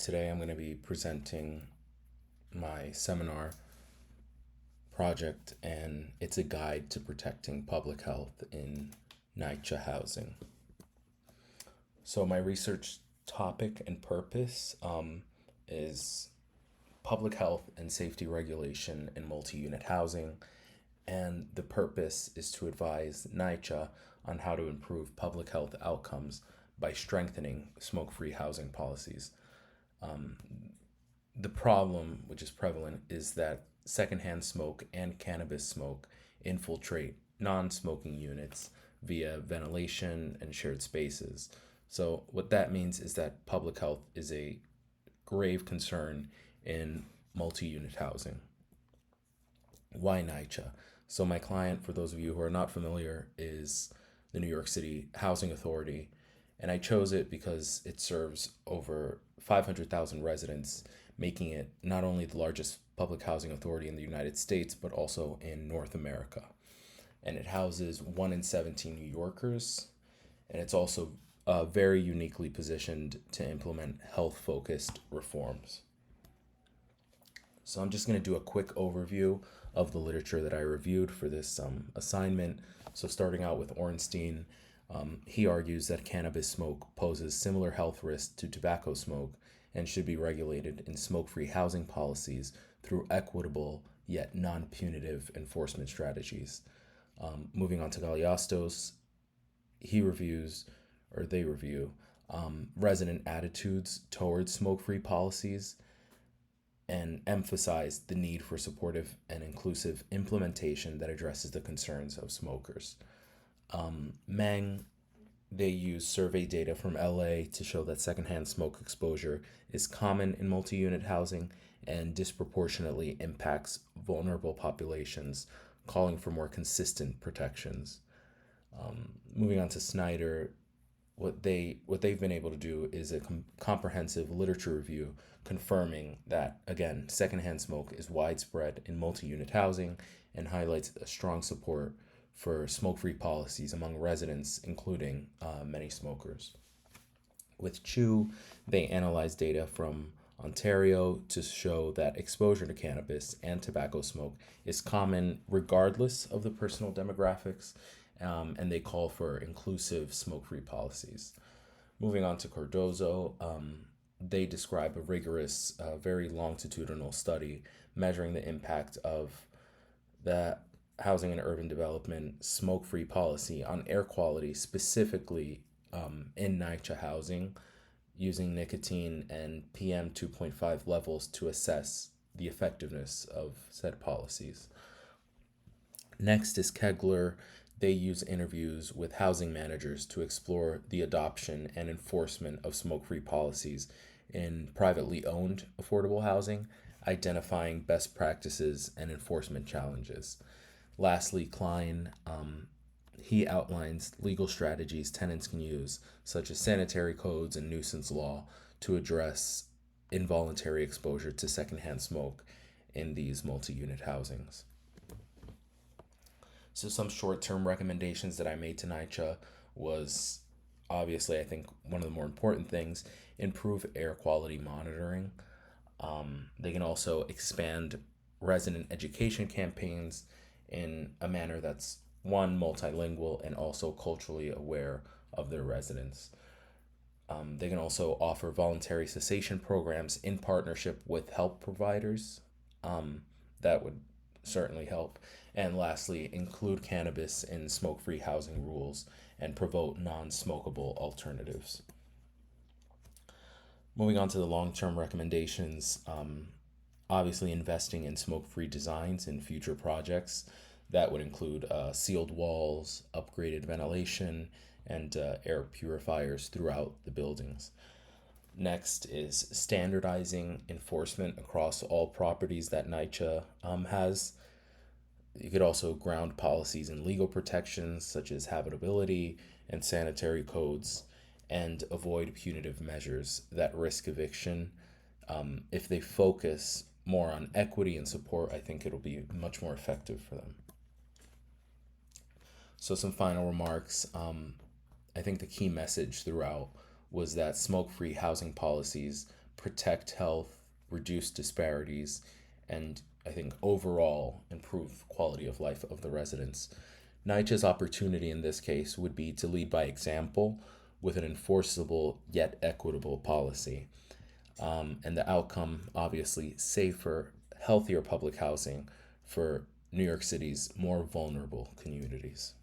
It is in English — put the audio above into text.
Today I'm going to be presenting my seminar project, and it's a guide to protecting public health in NYCHA housing. So my research topic and purpose is public health and safety regulation in multi-unit housing, and the purpose is to advise NYCHA on how to improve public health outcomes by strengthening smoke-free housing policies. The problem, which is prevalent, is that secondhand smoke and cannabis smoke infiltrate non-smoking units via ventilation and shared spaces. So what that means is that public health is a grave concern in multi-unit housing. Why NYCHA? So my client, for those of you who are not familiar, is the New York City Housing Authority, and I chose it because it serves over 500,000 residents, making it not only the largest public housing authority in the United States, but also in North America. And it houses 1 in 17 New Yorkers, and it's also very uniquely positioned to implement health-focused reforms. So I'm just going to do a quick overview of the literature that I reviewed for this assignment. So starting out with Ornstein, he argues that cannabis smoke poses similar health risks to tobacco smoke and should be regulated in smoke-free housing policies through equitable yet non-punitive enforcement strategies. Moving on to Galiastos, they review resident attitudes towards smoke-free policies and emphasize the need for supportive and inclusive implementation that addresses the concerns of smokers. Meng, they use survey data from LA to show that secondhand smoke exposure is common in multi-unit housing and disproportionately impacts vulnerable populations, calling for more consistent protections. Moving on to Snyder, what they've been able to do is a comprehensive literature review confirming that, again, secondhand smoke is widespread in multi-unit housing and highlights a strong support for smoke-free policies among residents, including many smokers. With Chu, they analyzed data from Ontario to show that exposure to cannabis and tobacco smoke is common regardless of the personal demographics, and they call for inclusive smoke-free policies. Moving on to Cardozo, they describe a rigorous, very longitudinal study measuring the impact of the housing and urban development smoke-free policy on air quality, specifically in NYCHA housing, using nicotine and PM 2.5 levels to assess the effectiveness of said policies. Next is Kegler. They use interviews with housing managers to explore the adoption and enforcement of smoke-free policies in privately owned affordable housing, identifying best practices and enforcement challenges. Lastly, Klein, he outlines legal strategies tenants can use, such as sanitary codes and nuisance law, to address involuntary exposure to secondhand smoke in these multi-unit housings. So some short-term recommendations that I made to NYCHA was, obviously, I think one of the more important things, improve air quality monitoring. They can also expand resident education campaigns in a manner that's, one, multilingual and also culturally aware of their residents. They can also offer voluntary cessation programs in partnership with health providers. That would certainly help. And lastly, include cannabis in smoke-free housing rules and promote non-smokable alternatives. Moving on to the long-term recommendations, obviously investing in smoke-free designs in future projects. That would include sealed walls, upgraded ventilation, and air purifiers throughout the buildings. Next is standardizing enforcement across all properties that NYCHA has. You could also ground policies in legal protections such as habitability and sanitary codes, and avoid punitive measures that risk eviction. If they focus more on equity and support, I think it'll be much more effective for them. So some final remarks. I think the key message throughout was that smoke-free housing policies protect health, reduce disparities, and I think overall improve quality of life of the residents. NYCHA's opportunity in this case would be to lead by example with an enforceable yet equitable policy. And the outcome, obviously, safer, healthier public housing for New York City's more vulnerable communities.